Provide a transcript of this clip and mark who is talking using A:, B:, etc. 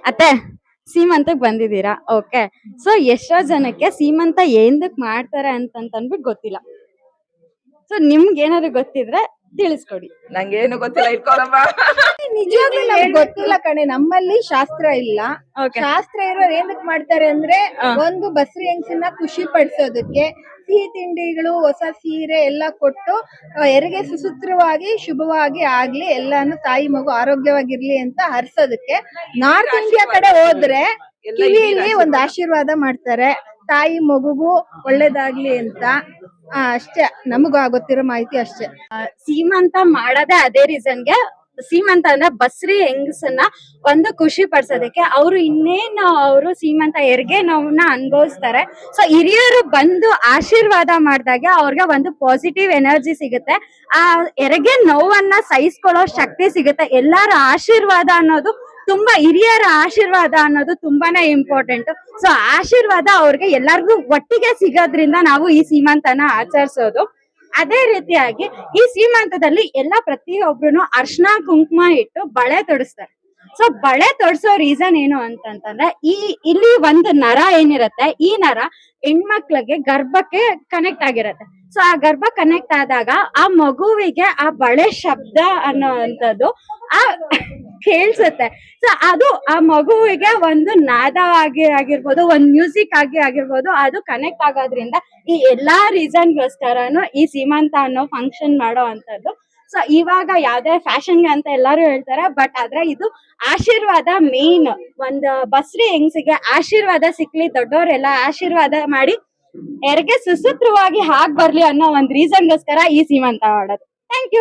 A: ಅತ್ತೆ ಸೀಮಂತಕ್ ಬಂದಿದ್ದೀರಾ, okay. So ಎಷ್ಟೋ ಜನಕ್ಕೆ ಸೀಮಂತ ಏನಕ್ ಮಾಡ್ತಾರೆ ಅಂತಂದ್ಬಿಟ್ಟು ಗೊತ್ತಿಲ್ಲ. ಸೊ ನಿಮ್ಗೆ ಏನಾದ್ರು ಗೊತ್ತಿದ್ರೆ ತಿಳಿಸ್ಕೊಡಿ.
B: ನಂಗೇನು ಗೊತ್ತಿಲ್ಲ, ಇಟ್ಕೊಳಮ್ಮ.
C: ನಿಜವಾಗ್ಲೂ ನಮ್ಗೆ ಗೊತ್ತಿಲ್ಲ ಕಣೆ. ನಮ್ಮಲ್ಲಿ ಶಾಸ್ತ್ರ ಇಲ್ಲ.
A: Okay.
C: ಶಾಸ್ತ್ರ ಇರೋರು ಏನಕ್ ಮಾಡ್ತಾರೆ ಅಂದ್ರೆ ಒಂದು ಬಸ್ರಿ ಹೆಂಗಸನ್ನ ಖುಷಿ ಪಡಿಸೋದಕ್ಕೆ ಸಿಹಿ ತಿಂಡಿಗಳು, ಹೊಸ ಸೀರೆ ಎಲ್ಲ ಕೊಟ್ಟು ಹೆರಿಗೆ ಸುಸೂತ್ರವಾಗಿ ಶುಭವಾಗಿ ಆಗ್ಲಿ, ಎಲ್ಲಾನು ತಾಯಿ ಮಗು ಆರೋಗ್ಯವಾಗಿರ್ಲಿ ಅಂತ ಹರ್ಸೋದಕ್ಕೆ. ನಾರ್ತ್ ಇಂಡಿಯಾ ಕಡೆ ಹೋದ್ರೆ ಕಿವಿಯಲ್ಲಿ ಒಂದ್ ಆಶೀರ್ವಾದ ಮಾಡ್ತಾರೆ, ತಾಯಿ ಮಗುಗೂ ಒಳ್ಳೇದಾಗ್ಲಿ ಅಂತ. ಅಷ್ಟೇ ನಮಗ ಗೊತ್ತಿರೋ ಮಾಹಿತಿ ಅಷ್ಟೇ.
A: ಸೀಮಂತ ಮಾಡದೆ ಅದೇ ರೀಸನ್ಗೆ. ಸೀಮಂತ ಅಂದ್ರೆ ಬಸ್ರಿ ಹೆಂಗಸನ್ನ ಒಂದು ಖುಷಿ ಪಡ್ಸೋದಕ್ಕೆ. ಅವ್ರು ಇನ್ನೇನು ಅವರು ಸೀಮಂತ ಹೆರಿಗೆ ನೋವನ್ನ ಅನುಭವಿಸ್ತಾರೆ. ಸೊ ಹಿರಿಯರು ಬಂದು ಆಶೀರ್ವಾದ ಮಾಡಿದಾಗ ಅವ್ರಿಗೆ ಒಂದು ಪಾಸಿಟಿವ್ ಎನರ್ಜಿ ಸಿಗುತ್ತೆ, ಆ ಹೆರಿಗೆ ನೋವನ್ನ ಸಹಿಸ್ಕೊಳ್ಳೋ ಶಕ್ತಿ ಸಿಗುತ್ತೆ. ಎಲ್ಲರ ಆಶೀರ್ವಾದ ಅನ್ನೋದು ತುಂಬಾ, ಹಿರಿಯರ ಆಶೀರ್ವಾದ ಅನ್ನೋದು ತುಂಬಾನೇ ಇಂಪಾರ್ಟೆಂಟ್. ಸೊ ಆಶೀರ್ವಾದ ಅವ್ರಿಗೆ ಎಲ್ಲರಿಗೂ ಒಟ್ಟಿಗೆ ಸಿಗೋದ್ರಿಂದ ನಾವು ಈ ಸೀಮಂತನ ಆಚರಿಸೋದು. ಅದೇ ರೀತಿಯಾಗಿ ಈ ಸೀಮಂತದಲ್ಲಿ ಎಲ್ಲ ಪ್ರತಿಯೊಬ್ರು ಅರ್ಶನ ಕುಂಕುಮ ಇಟ್ಟು ಬಳೆ ತೊಡಿಸ್ತಾರೆ. ಸೊ ಬಳೆ ತೊಡ್ಸೋ ರೀಸನ್ ಏನು ಅಂತಂತಂದ್ರೆ, ಇಲ್ಲಿ ಒಂದು ನರ ಏನಿರತ್ತೆ, ಈ ನರ ಹೆಣ್ಮಕ್ಳಿಗೆ ಗರ್ಭಕ್ಕೆ ಕನೆಕ್ಟ್ ಆಗಿರತ್ತೆ. ಸೊ ಆ ಗರ್ಭ ಕನೆಕ್ಟ್ ಆದಾಗ ಆ ಮಗುವಿಗೆ ಆ ಬಳೆ ಶಬ್ದ ಅನ್ನೋವಂಥದ್ದು ಆ ಕೇಳ್ಸುತ್ತೆ. ಸೊ ಅದು ಆ ಮಗುವಿಗೆ ಒಂದು ನಾದವಾಗಿ ಆಗಿರ್ಬೋದು, ಒಂದ್ ಮ್ಯೂಸಿಕ್ ಆಗಿರ್ಬೋದು, ಅದು ಕನೆಕ್ಟ್ ಆಗೋದ್ರಿಂದ ಈ ಎಲ್ಲಾ ರೀಸನ್ಗೋಸ್ಕರನು ಈ ಸೀಮಂತ ಅನ್ನೋ ಫಂಕ್ಷನ್ ಮಾಡೋ ಅಂತದ್ದು. ಸೊ ಇವಾಗ ಯಾವ್ದೇ ಫ್ಯಾಷನ್ ಅಂತ ಎಲ್ಲಾರು ಹೇಳ್ತಾರೆ, ಬಟ್ ಆದ್ರೆ ಇದು ಆಶೀರ್ವಾದ ಮೇನ್. ಒಂದ್ ಬಸ್ರಿ ಹೆಂಗಸಿಗೆ ಆಶೀರ್ವಾದ ಸಿಕ್ಲಿ, ದೊಡ್ಡವರೆಲ್ಲ ಆಶೀರ್ವಾದ ಮಾಡಿ ಹೆರಿಗೆ ಸುಸೂತ್ರವಾಗಿ ಹಾಗ್ ಬರ್ಲಿ ಅನ್ನೋ ಒಂದ್ ರೀಸನ್ಗೋಸ್ಕರ ಈ ಸೀಮಂತ ಮಾಡೋದು. Thank you.